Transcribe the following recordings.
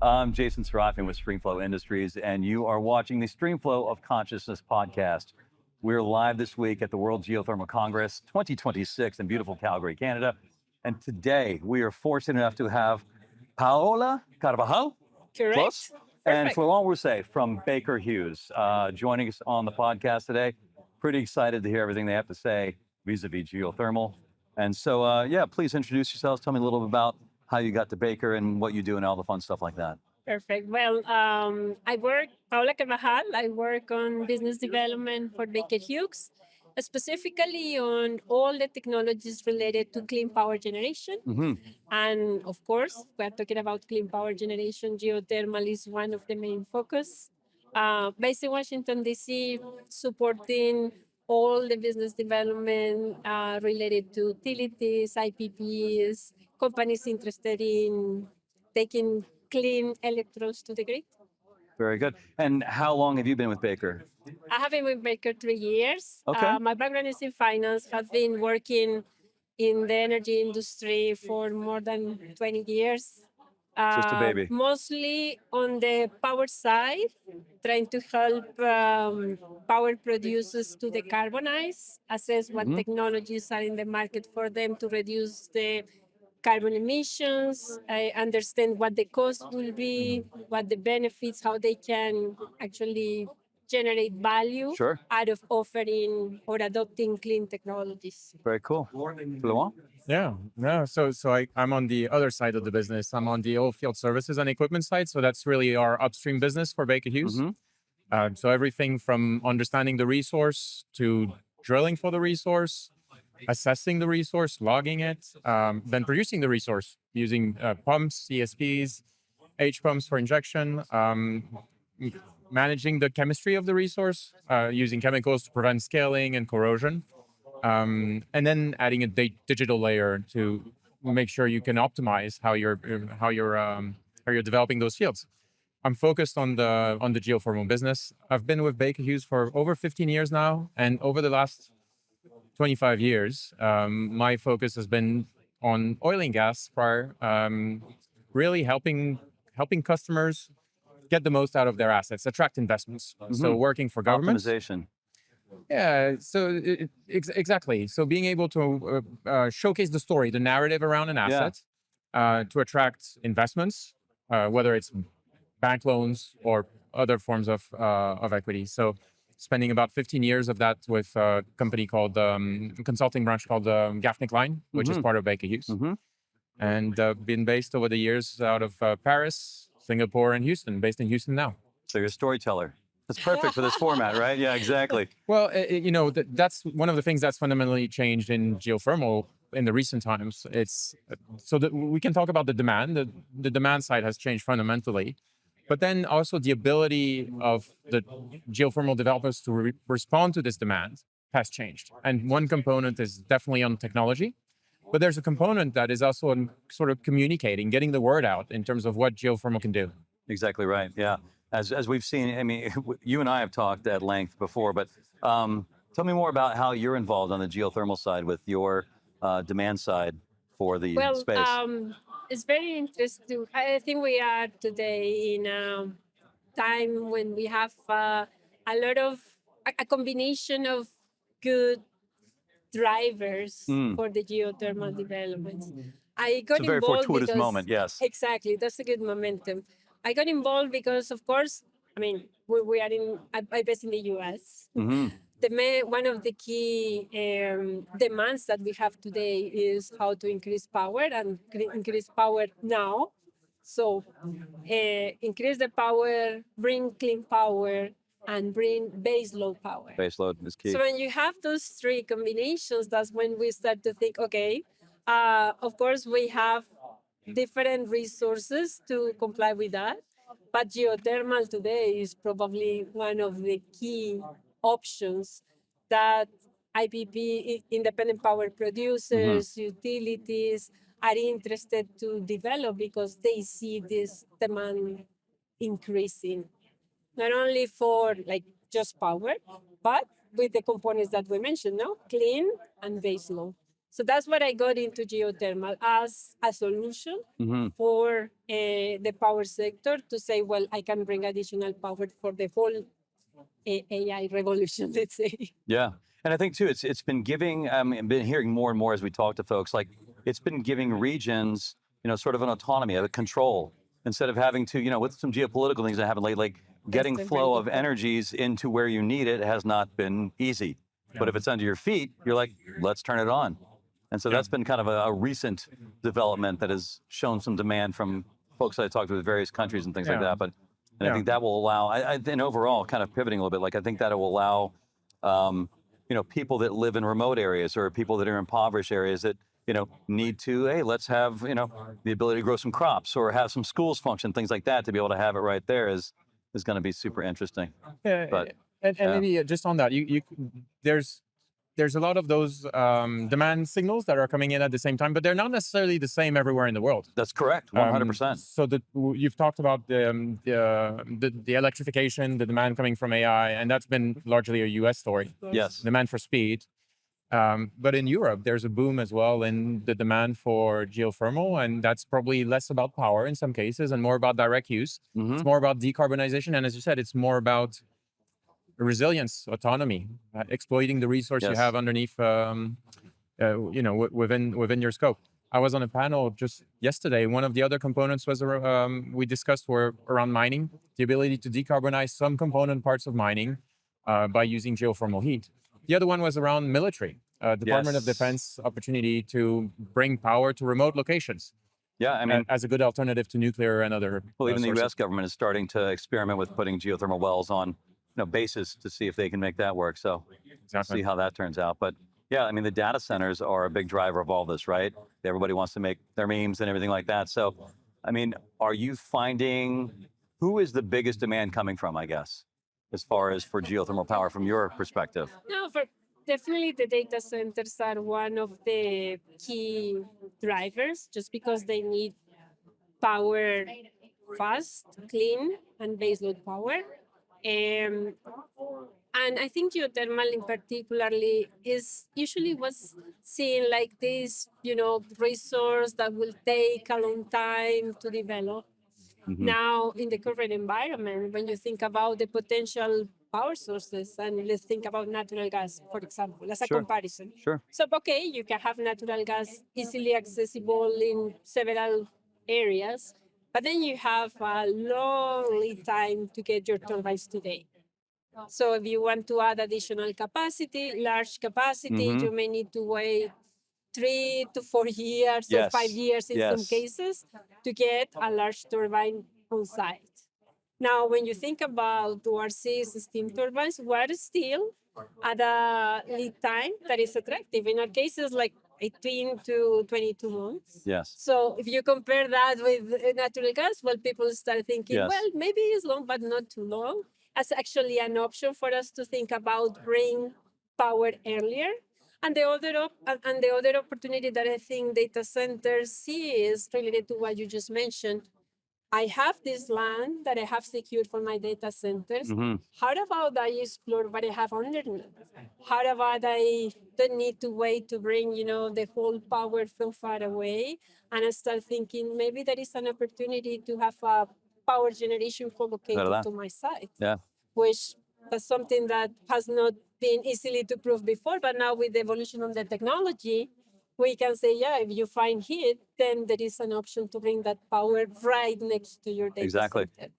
I'm Jason Sarrafian with Stream-Flo Industries, and you are watching the Stream-Flo of Consciousness Podcast. We're live this week at the World Geothermal Congress 2026 in beautiful Calgary, Canada. And today we are fortunate enough to have Paola Carvajal, Correct. close, and Florent Rousset from Baker Hughes joining us on the podcast today. Pretty excited to hear everything they have to say vis-a-vis geothermal. And so, yeah, please introduce yourselves. Tell me a little bit about how you got to Baker and what you do and all the fun stuff like that. Perfect. Well, Paola Carvajal, I work on business development for Baker Hughes, specifically on all the technologies related to clean power generation. And of course, we're talking about clean power generation. Geothermal is one of the main focus. Based in Washington, D.C., supporting all the business development related to utilities, IPPs, companies interested in taking clean electrons to the grid. Very good. And how long have you been with Baker? I have been with Baker 3 years. Okay. My background is in finance. Have been working in the energy industry for more than 20 years. Just a baby. Mostly on the power side, trying to help power producers to decarbonize, assess what technologies are in the market for them to reduce the carbon emissions, understand what the cost will be, what the benefits, how they can actually generate value out of offering or adopting clean technologies. Very cool. Florent? I'm on the other side of the business. I'm on the oil field services and equipment side. So that's really our upstream business for Baker Hughes. So everything from understanding the resource to drilling for the resource, assessing the resource, logging it, then producing the resource using pumps, CSPs, H pumps for injection, managing the chemistry of the resource, using chemicals to prevent scaling and corrosion, and then adding a digital layer to make sure you can optimize how you're developing those fields. I'm focused on the geothermal business. I've been with Baker Hughes for over 15 years now, and over the last 25 years, my focus has been on oil and gas prior, really helping customers get the most out of their assets, attract investments. So working for governments. Optimization. Yeah, so exactly. So being able to showcase the story, the narrative around an asset to attract investments, whether it's bank loans or other forms of equity. So spending about 15 years of that with a company called consulting branch called Gaffney Klein, which is part of Baker Hughes, and been based over the years out of Paris, Singapore, and Houston. Based in Houston now. So you're a storyteller. That's perfect for this format, right? Yeah, exactly. Well, that's one of the things that's fundamentally changed in geothermal in the recent times. It's so that we can talk about the demand. The demand side has changed fundamentally. But then also the ability of the geothermal developers to respond to this demand has changed. And one component is definitely on technology, but there's a component that is also on sort of communicating, getting the word out in terms of what geothermal can do. Exactly right, yeah. As we've seen, I mean, you and I have talked at length before, but tell me more about how you're involved on the geothermal side with your demand side for the space. It's very interesting. I think we are today in a time when we have a lot of a combination of good drivers for the geothermal development. I got it's a very involved fortuitous because, moment, yes. Exactly, that's a good momentum. I got involved because, of course, I mean, we are I based in the U.S. One of the key demands that we have today is how to increase power and increase power now. So increase the power, bring clean power, and bring baseload power. Baseload is key. So when you have those three combinations, that's when we start to think, okay, of course, we have different resources to comply with that. But geothermal today is probably one of the key options that IPP, independent power producers, utilities are interested to develop because they see this demand increasing, not only for like just power, but with the components that we mentioned, no? Clean and baseload. So that's what I got into geothermal as a solution Hmm. for the power sector to say, well, I can bring additional power for the whole AI revolution, let's say. Yeah, and I think too, it's been giving. I've been hearing more and more as we talk to folks. Like it's been giving regions, sort of an autonomy, a control, instead of having to, with some geopolitical things that happen lately, like getting That's flow very of good. energies into where you need it has not been easy. But if it's under your feet, you're like, let's turn it on. And so that's been kind of a recent development that has shown some demand from folks that I talked to with various countries and things like that. But I think that will allow, and overall, kind of pivoting a little bit, like I think that it will allow, people that live in remote areas or people that are in impoverished areas that, need to, hey, let's have, the ability to grow some crops or have some schools function, things like that, to be able to have it right there is going to be super interesting. Yeah, But and maybe just on that, there's a lot of those demand signals that are coming in at the same time, but they're not necessarily the same everywhere in the world. that's correct, 100%. So you've talked about the electrification, the demand coming from AI, and that's been largely a US story. Yes. Demand for speed. But in Europe, there's a boom as well in the demand for geothermal, and that's probably less about power in some cases and more about direct use. Mhm. It's more about decarbonization, and as you said, it's more about resilience, autonomy, exploiting the resource you Yes. have underneath, within your scope. I was on a panel just yesterday. One of the other components was we discussed were around mining, the ability to decarbonize some component parts of mining by using geothermal heat. The other one was around military, Department of Yes. Defense opportunity to bring power to remote locations. Yeah, I mean, As a good alternative to nuclear and other. well, even the sources. U.S. government is starting to experiment with putting geothermal wells on, bases to see if they can make that work. So Exactly. see how that turns out. But yeah, I mean, the data centers are a big driver of all this, right? Everybody wants to make their memes and everything like that. So, I mean, are you finding who is the biggest demand coming from, I guess, as far as for geothermal power from your perspective? No, definitely the data centers are one of the key drivers just because they need power fast, clean, and baseload power. And I think geothermal in particularly is usually was seen like this, resource that will take a long time to develop. Mhm. Now, in the current environment, when you think about the potential power sources, and let's think about natural gas, for example, as a Sure. comparison. Sure. So, okay, you can have natural gas easily accessible in several areas, but then you have a long lead time to get your turbines today. So if you want to add additional capacity, large capacity, Mhm. you may need to wait 3 to 4 years or Yes. 5 years in some Yes. cases to get a large turbine on site. Now, when you think about ORC's steam turbines, we're still at a lead time that is attractive. In our cases, like 18 to 22 months. Yes. So if you compare that with natural gas, well, people start thinking, Yes. well, maybe it's long, but not too long. As actually an option for us to think about bring power earlier. And the other opportunity that I think data centers see is related to what you just mentioned. I have this land that I have secured for my data centers. Mhm. How about I explore what I have underneath? How about I don't need to wait to bring, the whole power from far away? And I start thinking maybe there is an opportunity to have a power generation co-located that. to my site. Yeah. Which is something that has not been easily to prove before, but now with the evolution of the technology, we can say, yeah, if you find heat, then there is an option to bring that power right next to your data Exactly. center.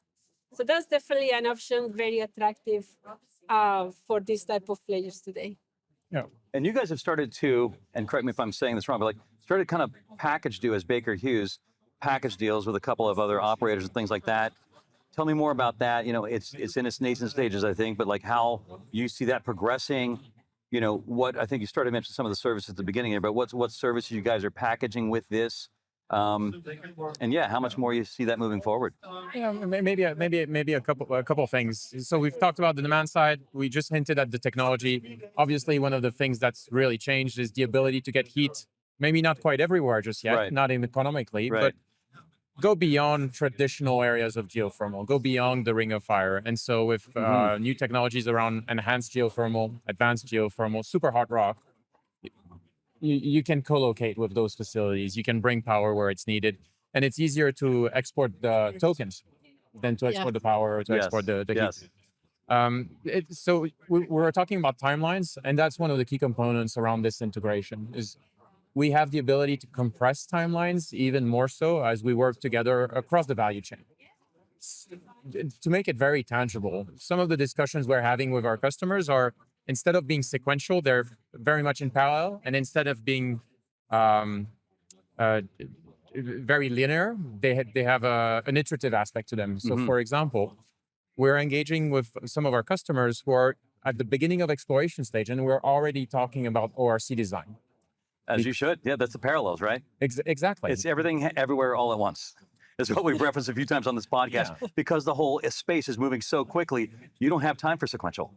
So that's definitely an option, very attractive for this type of players today. Yeah. And you guys have started to, and correct me if I'm saying this wrong, but like started kind of package deal as Baker Hughes, package deals with a couple of other operators and things like that. Tell me more about that. It's in its nascent stages, I think, but like how you see that progressing. What I think you started to mention some of the services at the beginning here, but what services you guys are packaging with this, and yeah, how much more you see that moving forward? Yeah, maybe a couple of things. So we've talked about the demand side. We just hinted at the technology. Obviously, one of the things that's really changed is the ability to get heat. Maybe not quite everywhere just yet, Right. not even economically, Right. but go beyond traditional areas of geothermal. Go beyond the ring of fire. And so with new technologies around enhanced geothermal, advanced geothermal, super hot rock, you can co-locate with those facilities. You can bring power where it's needed, and it's easier to export the tokens than to export the power or to export the heat. So we're talking about timelines, and that's one of the key components around this integration. Is we have the ability to compress timelines even more so as we work together across the value chain. To make it very tangible, some of the discussions we're having with our customers are, instead of being sequential, they're very much in parallel, and instead of being very linear, they have an iterative aspect to them. So, for example, we're engaging with some of our customers who are at the beginning of exploration stage, and we're already talking about ORC design. As you should. Yeah, that's the parallels, right? Exactly. It's everything everywhere all at once. It's what we've referenced a few times on this podcast, because the whole space is moving so quickly. You don't have time for sequential.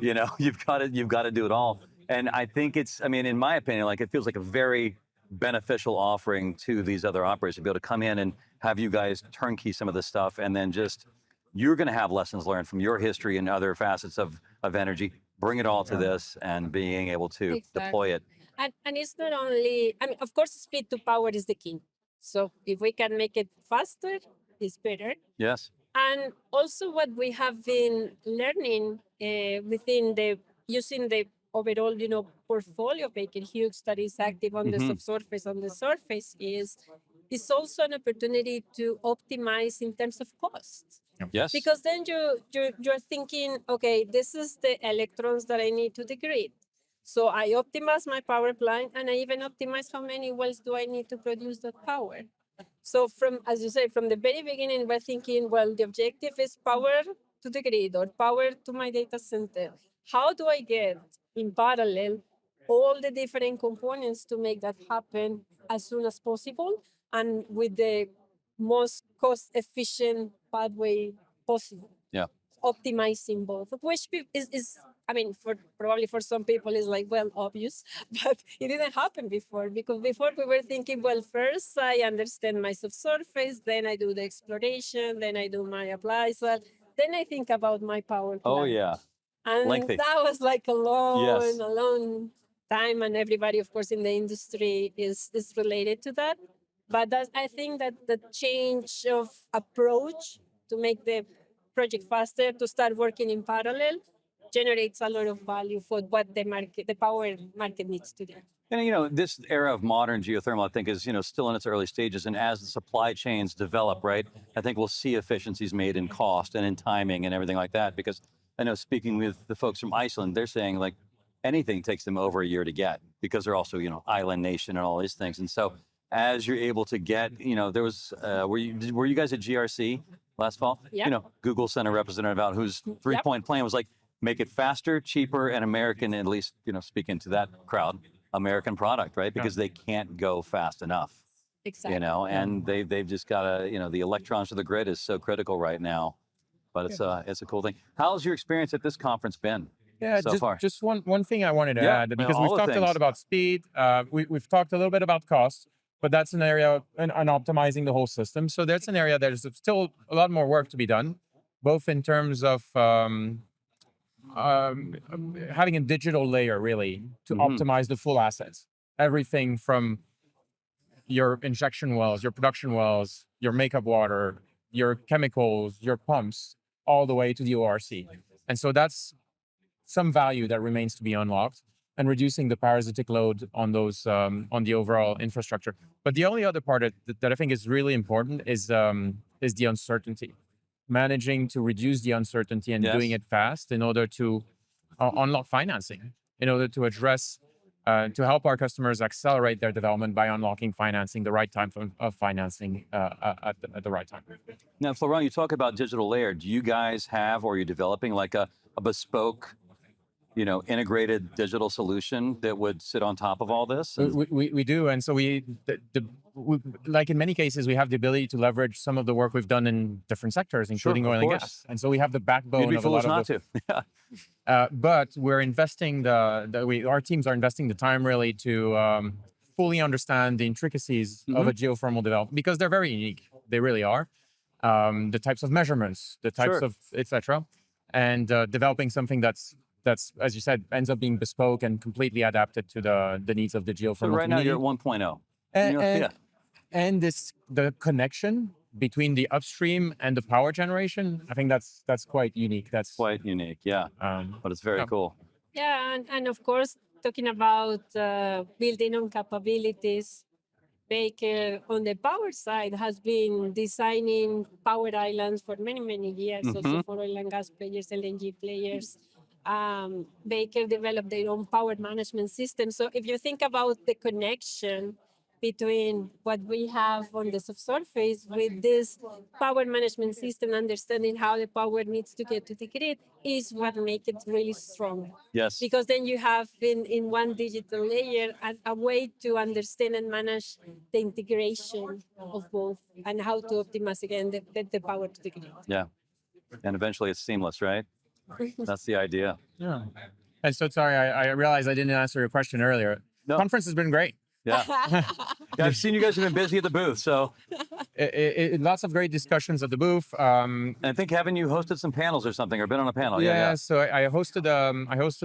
You know, you've got to do it all. And I think it's, I mean, in my opinion, like, it feels like a very beneficial offering to these other operators to be able to come in and have you guys turnkey some of this stuff, and then just, you're going to have lessons learned from your history and other facets of energy. Bring it all to this and being able to deploy it. And it's not only, I mean, of course, speed to power is the key. So if we can make it faster, it's better. Yes. And also what we have been learning within using the overall, portfolio of Baker Hughes that is active on the subsurface, on the surface, is also an opportunity to optimize in terms of cost. Yes. Because then you're thinking, okay, this is the electrons that I need to the grid. So I optimize my power plant, and I even optimize how many wells do I need to produce that power. So as you say, from the very beginning, we're thinking, well, the objective is power to the grid or power to my data center. How do I get in parallel all the different components to make that happen as soon as possible and with the most cost-efficient pathway possible? Yeah. Optimizing both, which is I mean, probably for some people is like, well, obvious, but it didn't happen before, because before we were thinking, well, first I understand my subsurface, then I do the exploration, then I do my appraisal, then I think about my power plant. Oh yeah. And lengthy. That was like a long time, and everybody, of course, in the industry is related to that. But I think that the change of approach to make the project faster, to start working in parallel, generates a lot of value for what the power market needs to do. And this era of modern geothermal, I think, is still in its early stages. And as the supply chains develop, right, I think we'll see efficiencies made in cost and in timing and everything like that. Because I know, speaking with the folks from Iceland, they're saying like anything takes them over a year to get, because they're also island nation and all these things. And so as you're able to get, there was were you guys at GRC last fall? Yeah. Google sent a representative out whose 3-point plan was like, make it faster, cheaper, and American, at least, speaking to that crowd, American product, right? Because they can't go fast enough. Exactly. And they've just got to, the electrons to the grid is so critical right now. But it's a cool thing. How's your experience at this conference been so far? Just one thing I wanted to add, because we've talked a lot about speed. We've talked a little bit about cost, but that's an area on optimizing the whole system. So that's an area there's still a lot more work to be done, both in terms of having a digital layer, really, to optimize the full assets. Everything from your injection wells, your production wells, your makeup water, your chemicals, your pumps, all the way to the ORC. And so that's some value that remains to be unlocked, and reducing the parasitic load on those on the overall infrastructure. But the only other part that I think is really important is the uncertainty. Managing to reduce the uncertainty and doing it fast in order to unlock financing, in order to address, to help our customers accelerate their development by unlocking financing, the right time of financing at the right time. Now, Florent, you talk about digital layer. Do you guys have, or are you developing like a bespoke, integrated digital solution that would sit on top of all this? We do, and so we like in many cases, we have the ability to leverage some of the work we've done in different sectors, including oil and gas. And so we have the backbone of a lot of those. But we're investing our teams are investing the time really to fully understand the intricacies of a geothermal development, because they're very unique. They really are. The types of measurements, the types of etc. And developing something that's that's, as you said, ends up being bespoke and completely adapted to the needs of the geothermal So right now community. you're at 1.0. And, You know, and, yeah. and the connection between the upstream and the power generation, I think that's quite unique. That's Quite unique, yeah. But it's very cool. Yeah, and of course, talking about building on capabilities, Baker on the power side has been designing power islands for many, many years, also for oil and gas players, LNG players. Baker developed their own power management system. So if you think about the connection between what we have on the subsurface with this power management system, understanding how the power needs to get to the grid is what makes it really strong. Yes. Because then you have in one digital layer a way to understand and manage the integration of both and how to optimize again the power to the grid. Yeah. And eventually it's seamless, right? That's the idea. Yeah. And so sorry, I realized I didn't answer your question earlier. No. Conference has been great. Yeah. Yeah, I've seen you guys have been busy at the booth, so. Lots of great discussions at the booth. And I think haven't you hosted some panels or something, or been on a panel? Yeah. So I hosted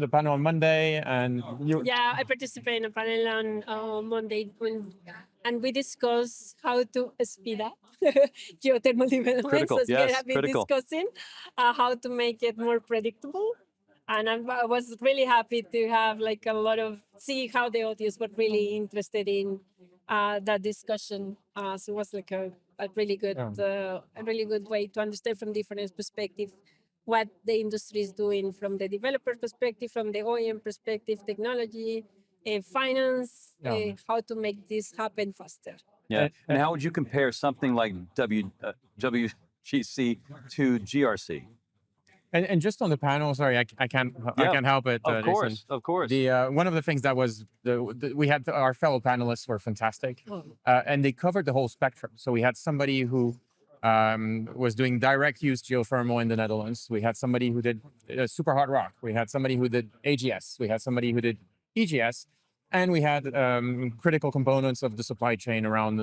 a panel on Monday, and Yeah, I participated in a panel on Monday, and we discussed how to speed up geothermal development. Critical, So yes, we have been critical. discussing how to make it more predictable. And I was really happy to have like a lot of, see how the audience were really interested in that discussion. So it was like a really good way to understand from different perspectives what the industry is doing from the developer perspective, from the OEM perspective, technology, finance, how to make this happen faster. Yeah. And how would you compare something like WGC to GRC? And just on the panel, sorry, I can't help it. Of course, Jason. of course. One of the things that was we had our fellow panelists were fantastic, and they covered the whole spectrum. So we had somebody who was doing direct use geothermal in the Netherlands. We had somebody who did super hot rock. We had somebody who did AGS. We had somebody who did EGS, and we had critical components of the supply chain around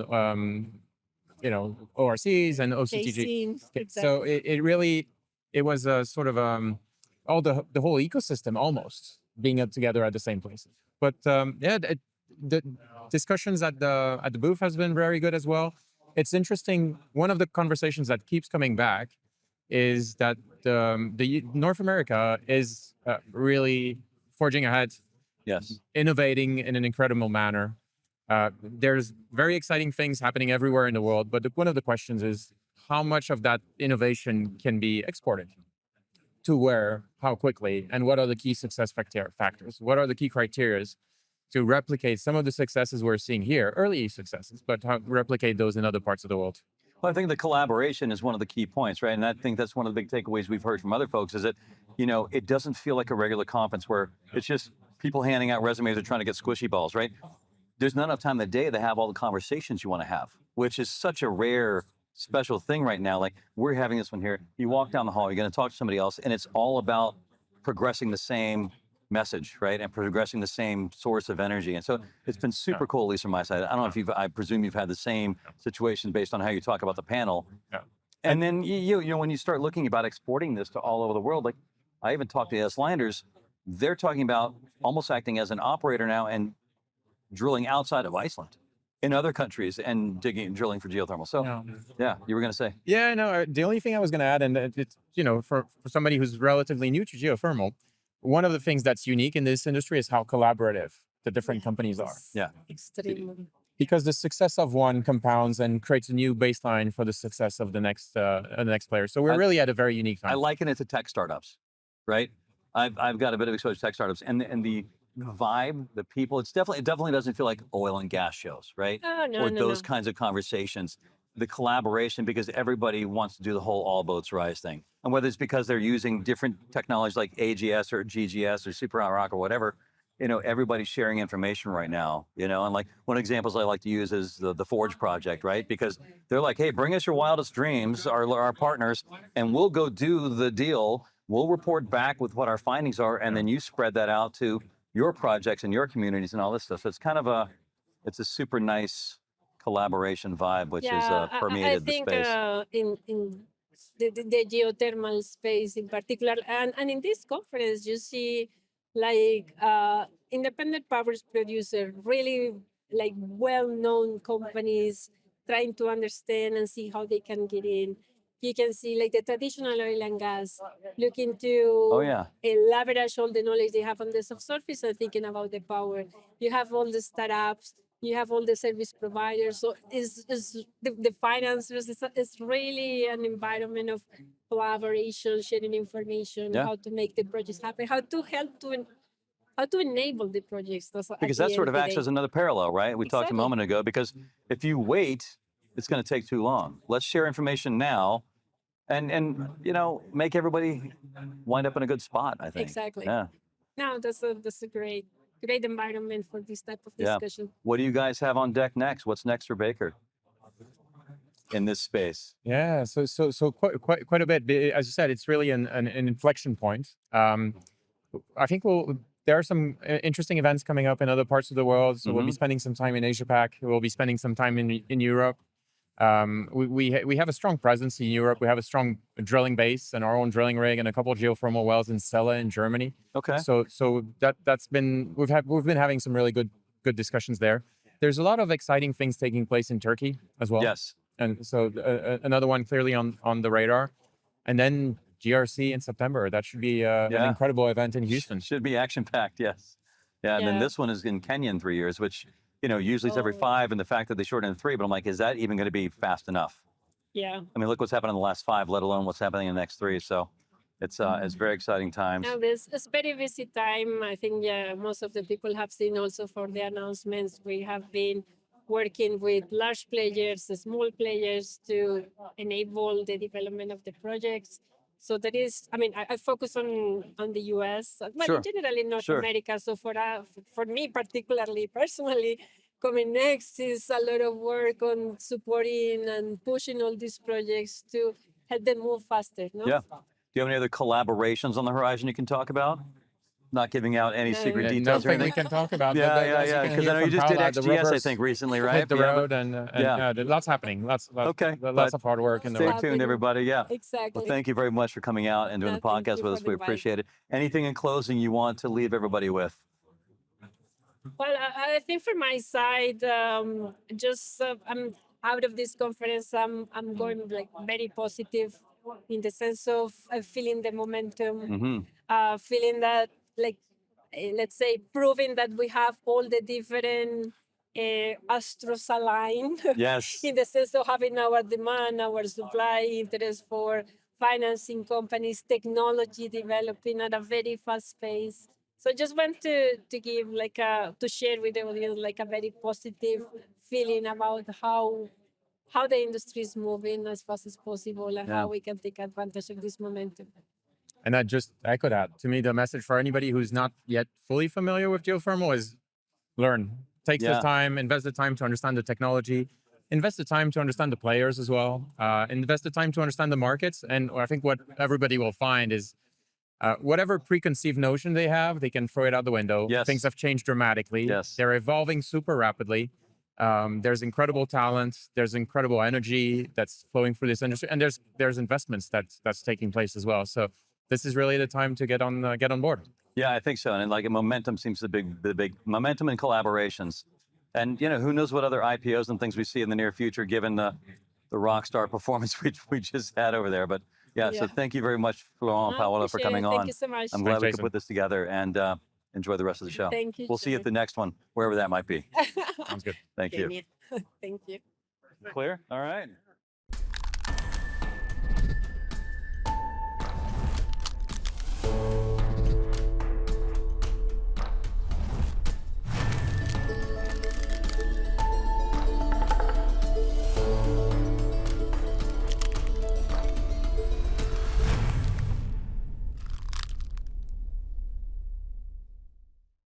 ORCs and OCTG. Exactly. So it really. It was a sort of all the whole ecosystem almost being together at the same places. But the discussions at the booth has been very good as well. It's interesting. One of the conversations that keeps coming back is that the North America is really forging ahead, Yes, innovating in an incredible manner. There's very exciting things happening everywhere in the world. But one of the questions is, how much of that innovation can be exported? To where, how quickly, and what are the key success factors? What are the key criteria to replicate some of the successes we're seeing here, early successes, but how replicate those in other parts of the world? well, I think the collaboration is one of the key points, right? And I think that's one of the big takeaways we've heard from other folks is that, it doesn't feel like a regular conference where it's just people handing out resumes or trying to get squishy balls, right? There's not enough time in the day to have all the conversations you want to have, which is such a rare special thing right now. Like we're having this one here. You walk down the hall, you're going to talk to somebody else, and it's all about progressing the same message, right? And progressing the same source of energy. And so it's been super cool, at least from my side. I don't know if I presume you've had the same situation based on how you talk about the panel. Yeah. And then when you start looking about exporting this to all over the world, like I even talked to the Icelanders, they're talking about almost acting as an operator now and drilling outside of Iceland in other countries and drilling for geothermal. So yeah, you were going to say. Yeah, no, the only thing I was going to add, and it's, for somebody who's relatively new to geothermal, one of the things that's unique in this industry is how collaborative the different companies are. Yeah. Extremely. Because the success of one compounds and creates a new baseline for the success of the next player. So we're really at a very unique time. I liken it to tech startups, right? I've got a bit of exposure to tech startups, and the vibe, the people, it definitely doesn't feel like oil and gas shows, right? Oh, no, or no, those no. kinds of conversations. The collaboration, because everybody wants to do the whole all boats rise thing. And whether it's because they're using different technologies like AGS or GGS or super hot rock or whatever, everybody's sharing information right now, and like one of the examples I like to use is the Forge project, right? Because they're like, hey, bring us your wildest dreams, our partners, and we'll go do the deal. We'll report back with what our findings are, and then you spread that out to your projects and your communities and all this stuff. So it's kind of it's a super nice collaboration vibe, which is permeated I think the space. in the geothermal space in particular. And in this conference, you see like independent power producer, really like well-known companies trying to understand and see how they can get in. You can see like the traditional oil and gas looking to Oh yeah. leverage all the knowledge they have on the subsurface and thinking about the power. You have all the startups, you have all the service providers. So it's the financiers. It's really an environment of collaboration, sharing information, Yeah. how to make the projects happen, how to help how to enable the projects. Because that sort of acts as another parallel, right? We talked a Exactly. moment ago, because if you wait, it's going to take too long. Let's share information now and make everybody wind up in a good spot, I think. Exactly. Yeah. No, that's a great environment for this type of Yeah. discussion. What do you guys have on deck next? What's next for Baker in this space? Yeah, so quite a bit. As you said, it's really an inflection point. I think there are some interesting events coming up in other parts of the world. So we'll be spending some time in Asia Pac. We'll be spending some time in Europe. We have a strong presence in Europe. We have a strong drilling base and our own drilling rig and a couple of geothermal wells in Celle in Germany. Okay. So that's been we've been having some really good discussions there. There's a lot of exciting things taking place in Turkey as well. Yes. And so another one clearly on the radar. And then GRC in September. That should be an incredible event in Houston. Should be action-packed, yes. Yeah, and then Yeah. this one is in Kenya in 3 years, which, usually it's every 5, and the fact that they shortened it to 3, but I'm like, is that even going to be fast enough? Yeah. I mean, look what's happened in the last 5, let alone what's happening in the next 3. So it's very exciting times. Now it's very busy time. I think most of the people have seen also for the announcements. We have been working with large players, small players to enable the development of the projects. So there is, I focus on the US, but Sure. in general in North Sure. America. So for me particularly, personally, coming next is a lot of work on supporting and pushing all these projects to help them move faster. No? Yeah. Do you have any other collaborations on the horizon you can talk about? Not giving out any secret No. details or Nothing we anything? can talk about. Yeah. Because I know you just did XGS, I think, recently, right? Hit the Yeah. road and lots happening. Lots Okay, lots but of hard work in the Stay road. happening. tuned, everybody. Yeah. Exactly. Well, thank you very much for coming out and doing the Thank podcast you with for us. the We invite. appreciate it. Anything in closing you want to leave everybody with? Well, I think from my side, I'm out of this conference. I'm going like very positive in the sense of feeling the momentum, feeling that let's say proving that we have all the different astros aligned Yes. in the sense of having our demand, our supply, interest for financing companies, technology developing at a very fast pace. So I just want to give to share with the audience a very positive feeling about how the industry is moving as fast as possible and Yeah. how we can take advantage of this momentum. And I just echo that. To me, the message for anybody who's not yet fully familiar with geothermal is learn. Take the time, invest the time to understand the technology, invest the time to understand the players as well, invest the time to understand the markets. And I think what everybody will find is whatever preconceived notion they have, they can throw it out the window. Yes. Things have changed dramatically. Yes. They're evolving super rapidly. There's incredible talent. There's incredible energy that's flowing through this industry, and there's investments that's taking place as well. So this is really the time to get on board. Yeah, I think so. And momentum seems the big momentum and collaborations. And who knows what other IPOs and things we see in the near future, given the rock star performance we just had over there. But so thank you very much, Florent, Paola, for coming on. Thank you so much. I'm glad we could Jason. put this together, and enjoy the rest of the show. Thank you. We'll see you at the next one, wherever that might be. Sounds good. Thank you. Thank you. Clear? All right.